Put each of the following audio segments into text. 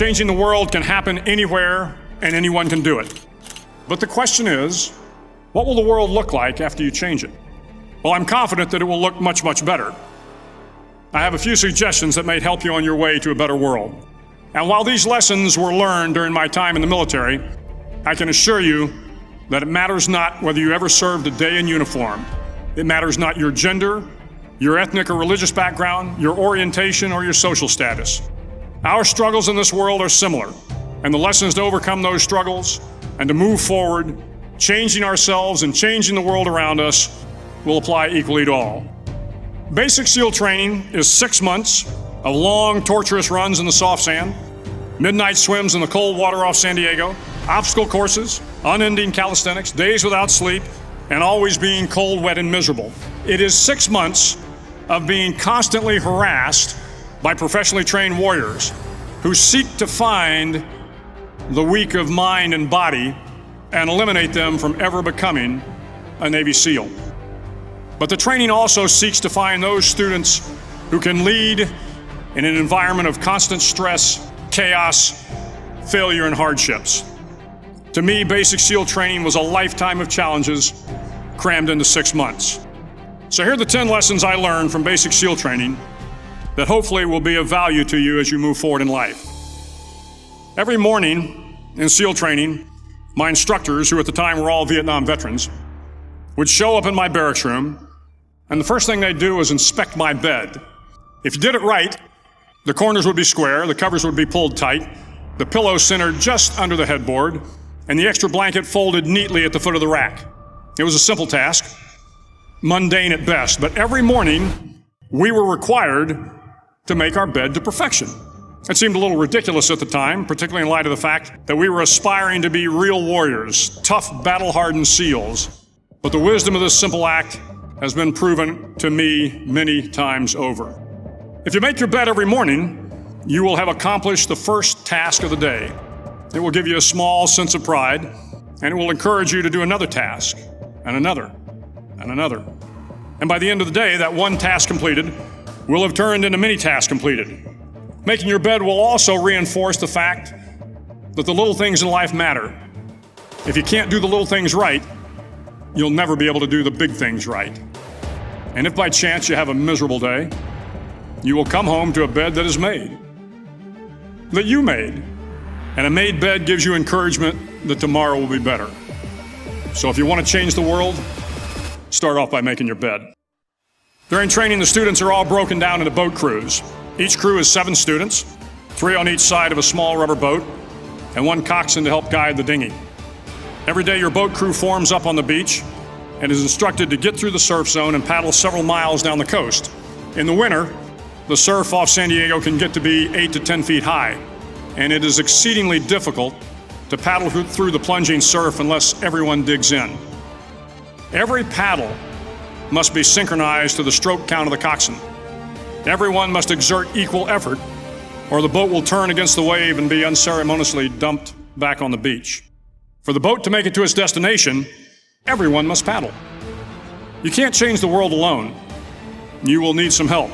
Changing the world can happen anywhere, and anyone can do it. But the question is, what will the world look like after you change it? Well, I'm confident that it will look much, much better. I have a few suggestions that may help you on your way to a better world. And while these lessons were learned during my time in the military, I can assure you that it matters not whether you ever served a day in uniform. It matters not your gender, your ethnic or religious background, your orientation, or your social status. Our struggles in this world are similar, and the lessons to overcome those struggles and to move forward, changing ourselves and changing the world around us, will apply equally to all. Basic SEAL training is 6 months of long, torturous runs in the soft sand, midnight swims in the cold water off San Diego, obstacle courses, unending calisthenics, days without sleep, and always being cold, wet, and miserable. It is 6 months of being constantly harassed by professionally trained warriors who seek to find the weak of mind and body and eliminate them from ever becoming a Navy SEAL. But the training also seeks to find those students who can lead in an environment of constant stress, chaos, failure, and hardships. To me, basic SEAL training was a lifetime of challenges crammed into 6 months. So here are the 10 lessons I learned from basic SEAL training that hopefully will be of value to you as you move forward in life. Every morning in SEAL training, my instructors, who at the time were all Vietnam veterans, would show up in my barracks room, and the first thing they'd do was inspect my bed. If you did it right, the corners would be square, the covers would be pulled tight, the pillow centered just under the headboard, and the extra blanket folded neatly at the foot of the rack. It was a simple task, mundane at best, but every morning we were required to make our bed to perfection. It seemed a little ridiculous at the time, particularly in light of the fact that we were aspiring to be real warriors, tough, battle-hardened SEALs. But the wisdom of this simple act has been proven to me many times over. If you make your bed every morning, you will have accomplished the first task of the day. It will give you a small sense of pride, and it will encourage you to do another task, and another, and another. And by the end of the day, that one task completed will have turned into many tasks completed. Making your bed will also reinforce the fact that the little things in life matter. If you can't do the little things right, you'll never be able to do the big things right. And if by chance you have a miserable day, you will come home to a bed that is made, that you made. And a made bed gives you encouragement that tomorrow will be better. So if you want to change the world, start off by making your bed. During training, the students are all broken down into boat crews. Each crew is 7 students, 3 on each side of a small rubber boat, and 1 coxswain to help guide the dinghy. Every day your boat crew forms up on the beach and is instructed to get through the surf zone and paddle several miles down the coast. In the winter, the surf off San Diego can get to be 8 to 10 feet high, and it is exceedingly difficult to paddle through the plunging surf unless everyone digs in. Every paddle must be synchronized to the stroke count of the coxswain. Everyone must exert equal effort, or the boat will turn against the wave and be unceremoniously dumped back on the beach. For the boat to make it to its destination, everyone must paddle. You can't change the world alone. You will need some help.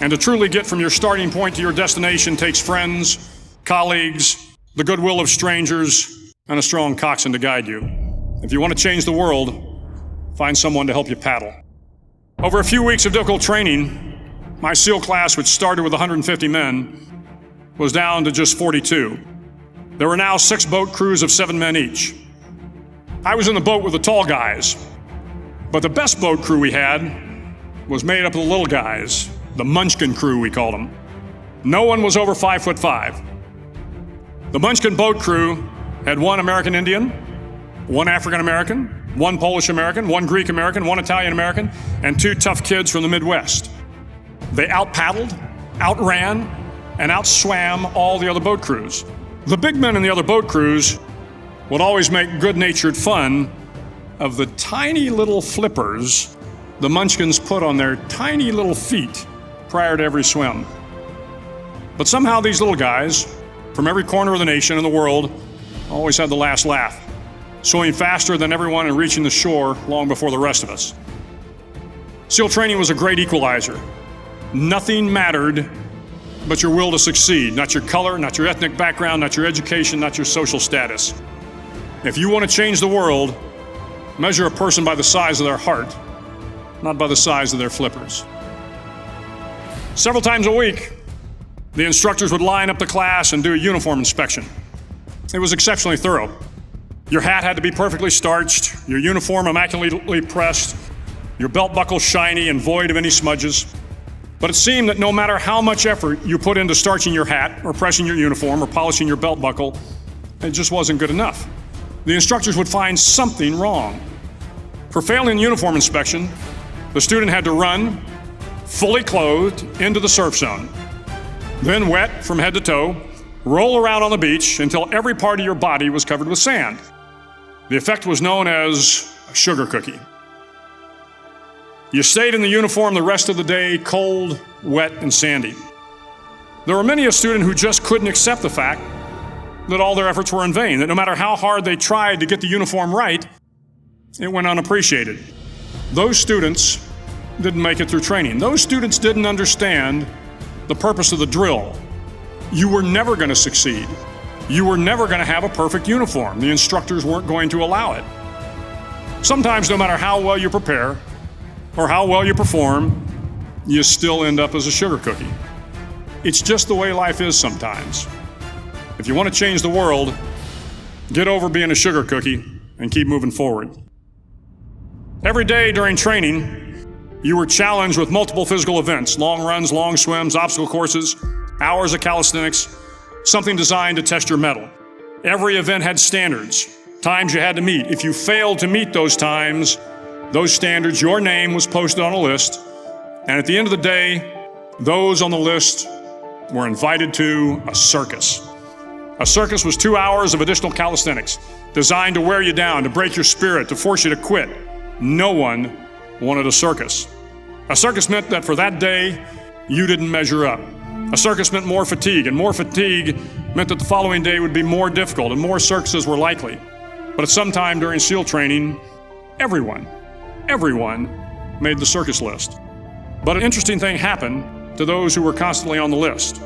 And to truly get from your starting point to your destination takes friends, colleagues, the goodwill of strangers, and a strong coxswain to guide you. If you want to change the world, find someone to help you paddle. Over a few weeks of difficult training, my SEAL class, which started with 150 men, was down to just 42. There were now 6 boat crews of 7 men each. I was in the boat with the tall guys, but the best boat crew we had was made up of the little guys, the Munchkin crew, we called them. No one was over 5'5". The Munchkin boat crew had 1 American Indian, 1 African American, 1 Polish American, 1 Greek American, 1 Italian American, and 2 tough kids from the Midwest. They out-paddled, outran, and outswam all the other boat crews. The big men in the other boat crews would always make good-natured fun of the tiny little flippers the Munchkins put on their tiny little feet prior to every swim. But somehow these little guys, from every corner of the nation and the world, always had the last laugh, swimming faster than everyone and reaching the shore long before the rest of us. SEAL training was a great equalizer. Nothing mattered but your will to succeed, not your color, not your ethnic background, not your education, not your social status. If you want to change the world, measure a person by the size of their heart, not by the size of their flippers. Several times a week, the instructors would line up the class and do a uniform inspection. It was exceptionally thorough. Your hat had to be perfectly starched, your uniform immaculately pressed, your belt buckle shiny and void of any smudges. But it seemed that no matter how much effort you put into starching your hat, or pressing your uniform, or polishing your belt buckle, it just wasn't good enough. The instructors would find something wrong. For failing the uniform inspection, the student had to run, fully clothed, into the surf zone. Then, wet from head to toe, roll around on the beach until every part of your body was covered with sand. The effect was known as a sugar cookie. You stayed in the uniform the rest of the day, cold, wet, and sandy. There were many a student who just couldn't accept the fact that all their efforts were in vain, that no matter how hard they tried to get the uniform right, it went unappreciated. Those students didn't make it through training. Those students didn't understand the purpose of the drill. You were never going to succeed. You were never going to have a perfect uniform. The instructors weren't going to allow it. Sometimes, no matter how well you prepare or how well you perform, you still end up as a sugar cookie. It's just the way life is sometimes. If you want to change the world, get over being a sugar cookie and keep moving forward. Every day during training, you were challenged with multiple physical events: long runs, long swims, obstacle courses, hours of calisthenics, something designed to test your mettle. Every event had standards, times you had to meet. If you failed to meet those times, those standards, your name was posted on a list, and at the end of the day, those on the list were invited to a circus. A circus was 2 hours of additional calisthenics, designed to wear you down, to break your spirit, to force you to quit. No one wanted a circus. A circus meant that for that day, you didn't measure up. A circus meant more fatigue, and more fatigue meant that the following day would be more difficult, and more circuses were likely. But at some time during SEAL training, everyone made the circus list. But an interesting thing happened to those who were constantly on the list.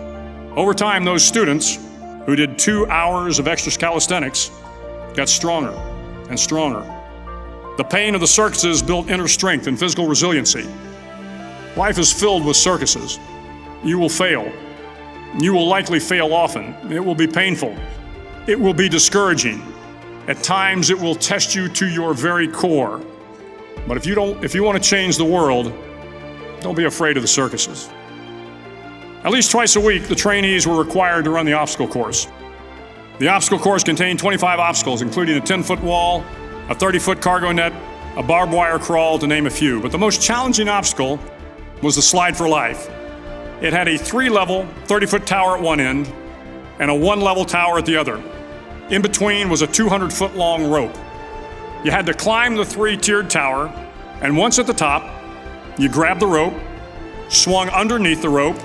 Over time, those students who did 2 hours of extra calisthenics got stronger and stronger. The pain of the circuses built inner strength and physical resiliency. Life is filled with circuses. You will fail. You will likely fail often. It will be painful. It will be discouraging. At times, it will test you to your very core. But if you want to change the world, don't be afraid of the circuses. At least twice a week, the trainees were required to run the obstacle course. The obstacle course contained 25 obstacles, including a 10-foot wall, a 30-foot cargo net, a barbed wire crawl, to name a few. But the most challenging obstacle was the slide for life. It had a 3-level, 30-foot tower at one end and a 1-level tower at the other. In between was a 200-foot-long rope. You had to climb the 3-tiered tower, and once at the top, you grabbed the rope, swung underneath the rope,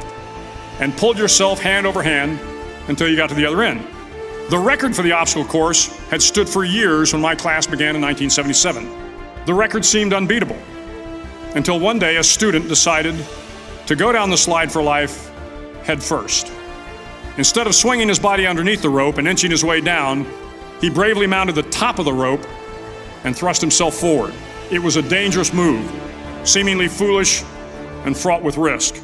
and pulled yourself hand over hand until you got to the other end. The record for the obstacle course had stood for years when my class began in 1977. The record seemed unbeatable, until one day a student decided to go down the slide for life head first. Instead of swinging his body underneath the rope and inching his way down, he bravely mounted the top of the rope and thrust himself forward. It was a dangerous move, seemingly foolish and fraught with risk.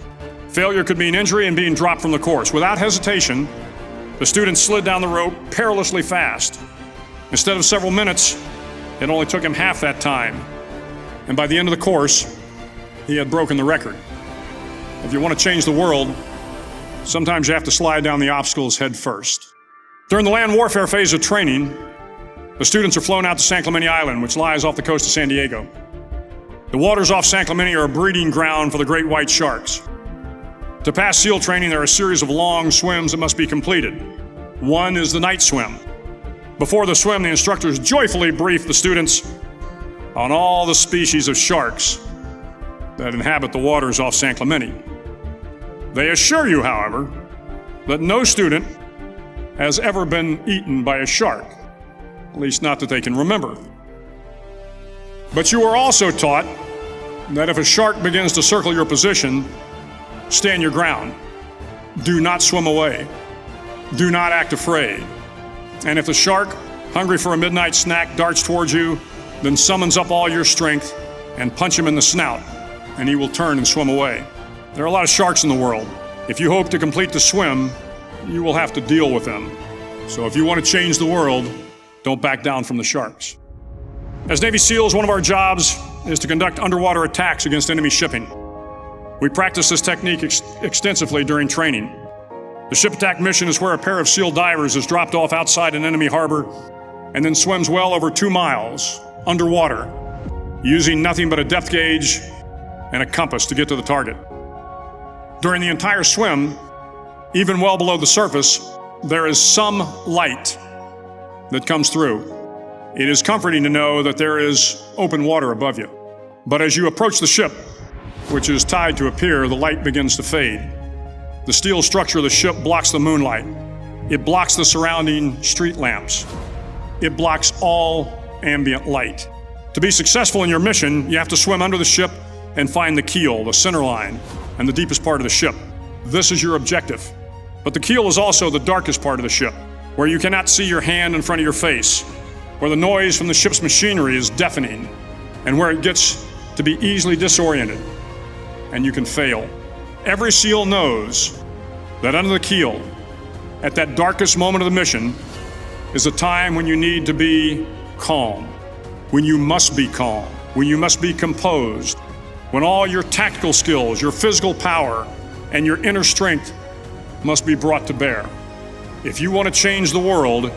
Failure could mean injury and being dropped from the course. Without hesitation, the student slid down the rope perilously fast. Instead of several minutes, it only took him half that time. And by the end of the course, he had broken the record. If you want to change the world, sometimes you have to slide down the obstacles head first. During the land warfare phase of training, the students are flown out to San Clemente Island, which lies off the coast of San Diego. The waters off San Clemente are a breeding ground for the great white sharks. To pass SEAL training, there are a series of long swims that must be completed. One is the night swim. Before the swim, the instructors joyfully brief the students on all the species of sharks that inhabit the waters off San Clemente. They assure you, however, that no student has ever been eaten by a shark, at least not that they can remember. But you are also taught that if a shark begins to circle your position, stand your ground. do not swim away. Do not act afraid. And if the shark, hungry for a midnight snack, darts towards you, then summons up all your strength and punch him in the snout, and he will turn and swim away. There are a lot of sharks in the world. If you hope to complete the swim, you will have to deal with them. So if you want to change the world, don't back down from the sharks. As Navy SEALs, one of our jobs is to conduct underwater attacks against enemy shipping. We practice this technique extensively during training. The ship attack mission is where a pair of SEAL divers is dropped off outside an enemy harbor and then swims well over 2 miles underwater, using nothing but a depth gauge and a compass to get to the target. During the entire swim, even well below the surface, there is some light that comes through. It is comforting to know that there is open water above you. But as you approach the ship, which is tied to a pier, the light begins to fade. The steel structure of the ship blocks the moonlight. It blocks the surrounding street lamps. It blocks all ambient light. To be successful in your mission, you have to swim under the ship and find the keel, the center line, and the deepest part of the ship. This is your objective. But the keel is also the darkest part of the ship, where you cannot see your hand in front of your face, where the noise from the ship's machinery is deafening, and where it gets to be easily disoriented, and you can fail. Every SEAL knows that under the keel, at that darkest moment of the mission, is a time when you need to be calm, when you must be calm, when you must be composed, when all your tactical skills, your physical power, and your inner strength must be brought to bear. If you want to change the world,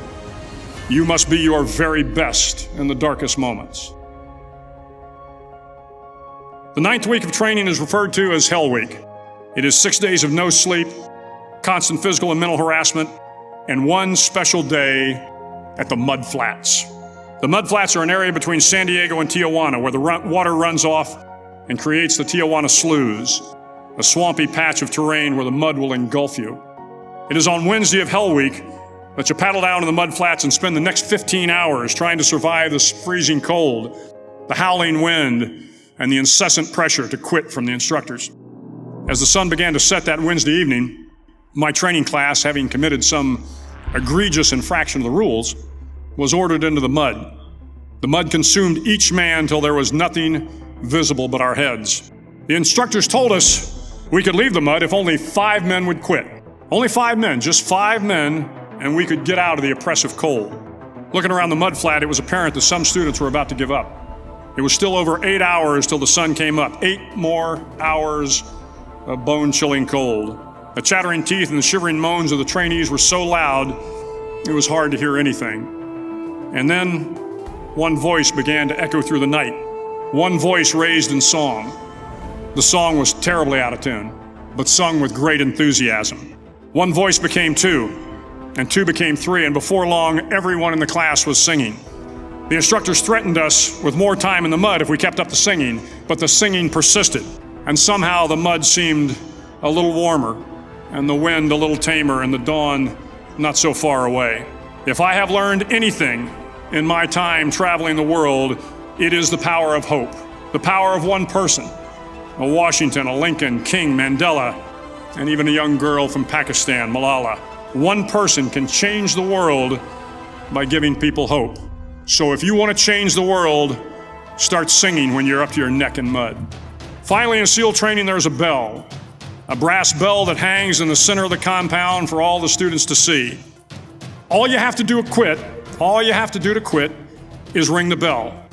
you must be your very best in the darkest moments. The 9th week of training is referred to as Hell Week. It is 6 days of no sleep, constant physical and mental harassment, and one special day at the Mud Flats. The Mud Flats are an area between San Diego and Tijuana where the water runs off and creates the Tijuana Sloughs, a swampy patch of terrain where the mud will engulf you. It is on Wednesday of Hell Week that you paddle down to the Mud Flats and spend the next 15 hours trying to survive this freezing cold, the howling wind, and the incessant pressure to quit from the instructors. As the sun began to set that Wednesday evening, my training class, having committed some egregious infraction of the rules, was ordered into the mud. The mud consumed each man till there was nothing visible but our heads. The instructors told us we could leave the mud if only 5 men would quit. Only 5 men, just 5 men, and we could get out of the oppressive cold. Looking around the mud flat, it was apparent that some students were about to give up. It was still over 8 hours till the sun came up. 8 more hours of bone-chilling cold. The chattering teeth and the shivering moans of the trainees were so loud, it was hard to hear anything. And then one voice began to echo through the night. One voice raised in song. The song was terribly out of tune, but sung with great enthusiasm. One voice became 2, and 2 became 3, and before long, everyone in the class was singing. The instructors threatened us with more time in the mud if we kept up the singing, but the singing persisted, and somehow the mud seemed a little warmer, and the wind a little tamer, and the dawn not so far away. If I have learned anything in my time traveling the world, it is the power of hope, the power of one person, a Washington, a Lincoln, King, Mandela, and even a young girl from Pakistan, Malala. One person can change the world by giving people hope. So if you want to change the world, start singing when you're up to your neck in mud. Finally, in SEAL training, there's a bell, a brass bell that hangs in the center of the compound for all the students to see. All you have to do to quit is ring the bell.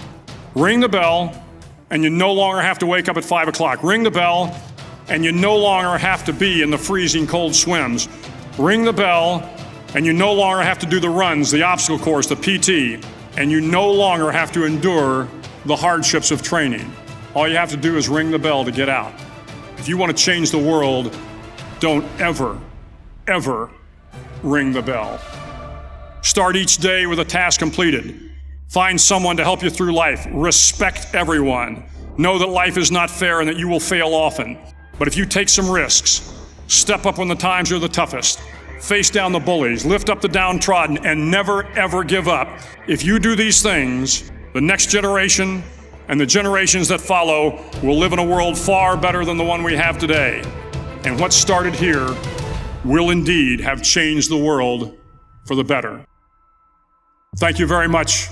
Ring the bell, and you no longer have to wake up at 5 o'clock. Ring the bell, and you no longer have to be in the freezing cold swims. Ring the bell, and you no longer have to do the runs, the obstacle course, the PT, and you no longer have to endure the hardships of training. All you have to do is ring the bell to get out. If you want to change the world, don't ever, ever ring the bell. Start each day with a task completed. Find someone to help you through life. Respect everyone. Know that life is not fair and that you will fail often. But if you take some risks, step up when the times are the toughest, face down the bullies, lift up the downtrodden, and never ever give up. If you do these things, the next generation and the generations that follow will live in a world far better than the one we have today. And what started here will indeed have changed the world for the better. Thank you very much.